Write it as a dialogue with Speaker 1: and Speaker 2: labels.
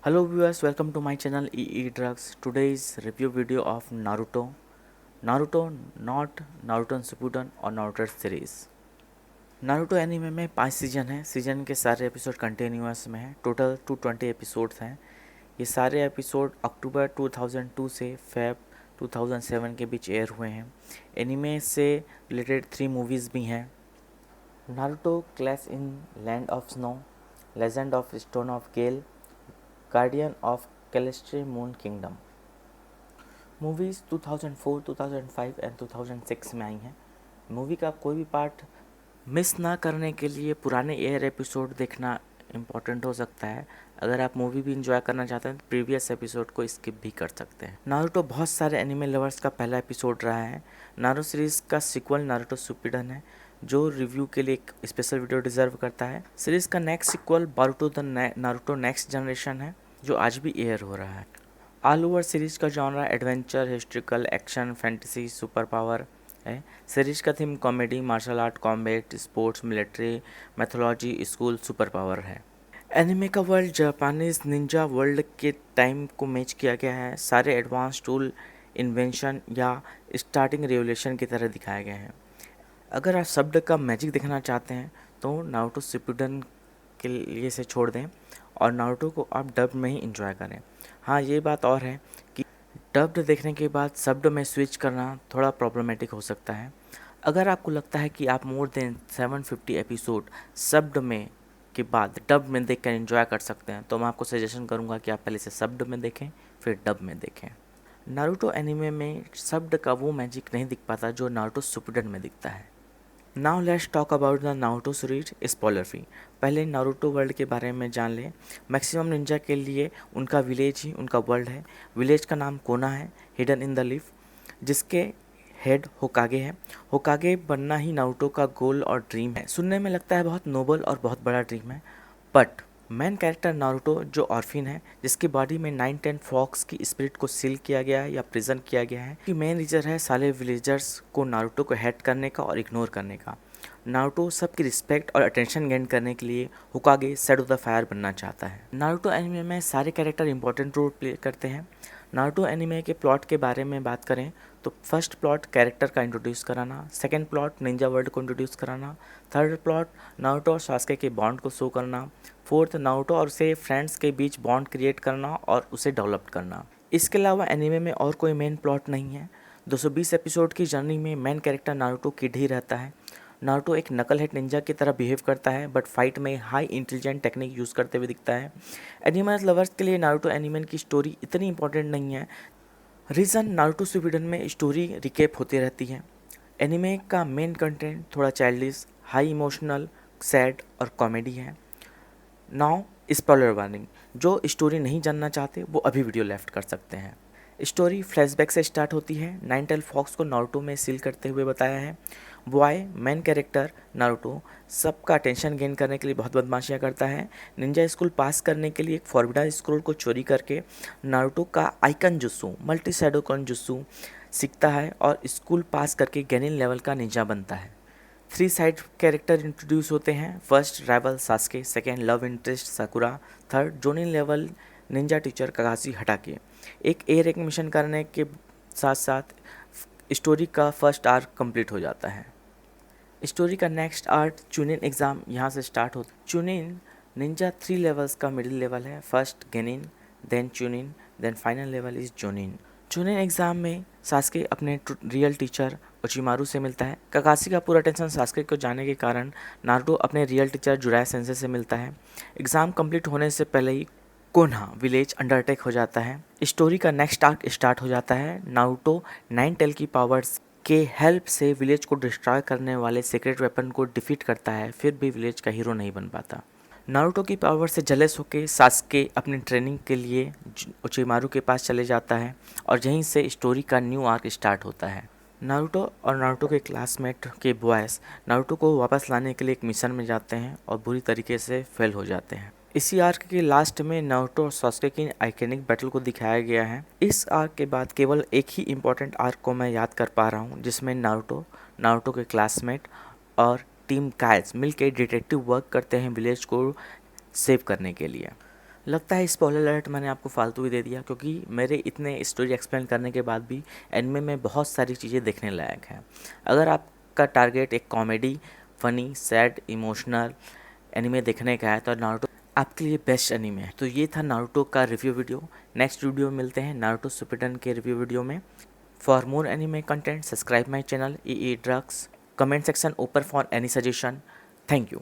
Speaker 1: Hello viewers, welcome to my channel EE Drugs. Today's review video of Naruto. Naruto, not Naruto Shippuden और Naruto series. Naruto anime में 5 season हैं। Season के सारे episode continuous में हैं। Total 220 episodes हैं। ये सारे एपिसोड अक्टूबर 2002 से फेब 2007 के बीच एयर हुए हैं। एनीमे से रिलेटेड 3 मूवीज़ भी हैं। Naruto clash in land of snow, legend of stone of gale, guardian of कैलेस्ट्री मून किंगडम। मूवीज़ 2004, 2005 एंड 2006 में आई हैं। मूवी का कोई भी पार्ट मिस ना करने के लिए पुराने एयर एपिसोड देखना इम्पॉर्टेंट हो सकता है। अगर आप मूवी भी इंजॉय करना चाहते हैं तो प्रीवियस एपिसोड को स्किप भी कर सकते हैं। नारुतो बहुत सारे एनिमे लवर्स का पहला एपिसोड रहा है। नारुतो सीरीज़ का सीक्वल नारुतो शिपुडेन है जो रिव्यू के लिए एक स्पेशल वीडियो डिजर्व करता है। सीरीज़ का next sequel Boruto the Naruto next generation है जो आज भी एयर हो रहा है। ऑल ओवर सीरीज का genre adventure, historical, action, fantasy, super power है। सीरीज का theme comedy, martial art, combat, sports, military, mythology, school, super power है। एनिमे का वर्ल्ड जापानीज निंजा वर्ल्ड के टाइम को मैच किया गया है। सारे एडवांस टूल इन्वेंशन या स्टार्टिंग रेवोल्यूशन की तरह दिखाए गए हैं। अगर आप शब्द का मैजिक देखना चाहते हैं तो नारुतो शिपुडेन के लिए से छोड़ दें और नारुतो को आप डब में ही इंजॉय करें। हाँ, ये बात और है कि डब्ड देखने के बाद शब्द में स्विच करना थोड़ा प्रॉब्लमेटिक हो सकता है। अगर आपको लगता है कि आप मोर देन 750 एपिसोड शब्द में के बाद डब में देख कर इंजॉय कर सकते हैं तो मैं आपको सजेशन करूँगा कि आप पहले से शब्द में देखें फिर डब में देखें। नारुतो एनिमे में शब्द का वो मैजिक नहीं दिख पाता जो नारुतो शिपुडेन में दिखता है। Now let's talk about the Naruto series spoiler free. पहले नारुतो वर्ल्ड के बारे में जान लें। मैक्सिमम निंजा के लिए उनका विलेज ही उनका वर्ल्ड है। विलेज का नाम कोना है, हिडन इन द लीफ, जिसके हेड होकागे है। होकागे बनना ही नारुतो का गोल और ड्रीम है। सुनने में लगता है बहुत नोबल और बहुत बड़ा ड्रीम है, बट मेन कैरेक्टर नारुतो जो ऑर्फिन है, जिसकी बॉडी में 9-10 फॉक्स की स्पिरिट को सील किया गया है या प्रिजन किया गया है, कि मेन रीजन है सारे विलेजर्स को नारुतो को हेट करने का और इग्नोर करने का। नारुतो सबकी रिस्पेक्ट और अटेंशन गेन करने के लिए होकागे सेड ऑफ द फायर बनना चाहता है। नारुतो एनिमे में सारे कैरेक्टर इंपॉर्टेंट रोल प्ले करते हैं। नारुतो एनिमे के प्लॉट के बारे में बात करें तो फर्स्ट प्लॉट कैरेक्टर का इंट्रोड्यूस कराना, सेकंड प्लॉट निंजा वर्ल्ड को इंट्रोड्यूस कराना, थर्ड प्लॉट नारुतो और सास्के के बॉन्ड को शो करना, फोर्थ नारुतो और उसे फ्रेंड्स के बीच बॉन्ड क्रिएट करना और उसे डेवलप करना। इसके अलावा एनिमे में और कोई मेन प्लॉट नहीं है। 220 एपिसोड की जर्नी में मेन कैरेक्टर नारुतो किड ही रहता है। नारुतो एक नकल हेड निंजा की तरह बिहेव करता है बट फाइट में हाई इंटेलिजेंट टेक्निक यूज़ करते हुए दिखता है। एनिमे लवर्स के लिए नारुतो एनिमे की स्टोरी इतनी इंपॉर्टेंट नहीं है। रीज़न नारुतो शिपुडेन में स्टोरी रिकेप होती रहती है। एनिमे का मेन कंटेंट थोड़ा चाइल्डिश, हाई इमोशनल, सैड और कॉमेडी है। नाउ स्पॉइलर वार्निंग, जो स्टोरी नहीं जानना चाहते वो अभी वीडियो लेफ्ट कर सकते हैं। स्टोरी फ्लैशबैक से स्टार्ट होती है। 9-10 फॉक्स को नारुतो में सील करते हुए बताया है। बॉय मेन कैरेक्टर नारुतो सबका अटेंशन गेन करने के लिए बहुत बदमाशियाँ करता है। निंजा स्कूल पास करने के लिए एक फॉर्बिडन स्क्रोल को चोरी करके नारुतो का आइकन जुत्सु, मल्टी शैडोकन जुत्सु सीखता है और स्कूल पास करके गेनिन लेवल का निंजा बनता है। 3 साइड कैरेक्टर इंट्रोड्यूस होते हैं। First rival Sasuke, second love interest Sakura, third jonin level ninja teacher Kakashi Hatake. एक एयर एक मिशन करने के साथ साथ स्टोरी का फर्स्ट आर्क कंप्लीट हो जाता है। स्टोरी का नेक्स्ट आर्क चुनिन एग्ज़ाम यहाँ से स्टार्ट होता है। चुनिन निंजा 3 लेवल्स का मिडिल लेवल है। First genin, then chunin, then final level is jonin. Chunin exam में सास्के अपने रियल टीचर ओचिमारू से मिलता है। काकाशी का पूरा टेंशन सास्के को जाने के कारण नारुतो अपने रियल टीचर जुराया सेंसे से मिलता है। एग्ज़ाम कंप्लीट होने से पहले ही कोन्हा विलेज अंडरटेक हो जाता है। स्टोरी का नेक्स्ट आर्क स्टार्ट हो जाता है। नारुतो 9 टेल की पावर्स के हेल्प से विलेज को डिस्ट्रॉय करने वाले सीक्रेट वेपन को डिफीट करता है, फिर भी विलेज का हीरो नहीं बन पाता। नारुतो की पावर से जेलस होकर सास्के अपनी ट्रेनिंग के लिए ओचिमारू के पास चले जाता है और यहीं से स्टोरी का न्यू आर्क स्टार्ट होता है। नारुतो और नारुतो के क्लासमेट के बॉयज़ नारुतो को वापस लाने के लिए एक मिशन में जाते हैं और बुरी तरीके से फेल हो जाते हैं। इसी आर्क के लास्ट में नारुतो और सास्के की आइकॉनिक बैटल को दिखाया गया है। इस आर्क के बाद केवल एक ही इम्पोर्टेंट आर्क को मैं याद कर पा रहा हूँ जिसमें नारुतो के क्लासमेट और टीम काइल्स मिलकर डिटेक्टिव वर्क करते हैं विलेज को सेव करने के लिए। लगता है स्पॉइलर अलर्ट मैंने आपको फालतू ही दे दिया, क्योंकि मेरे इतने स्टोरी एक्सप्लेन करने के बाद भी एनिमे में बहुत सारी चीज़ें देखने लायक हैं। अगर आपका टारगेट एक comedy, funny, sad, emotional anime देखने का है तो नारुतो आपके लिए बेस्ट एनिमे है। तो ये था नारुतो का रिव्यू वीडियो। नेक्स्ट वीडियो में मिलते हैं नारुतो शिपुडेन के रिव्यू वीडियो में। For more anime content subscribe my channel E drugs. Comment section open for any suggestion. Thank you.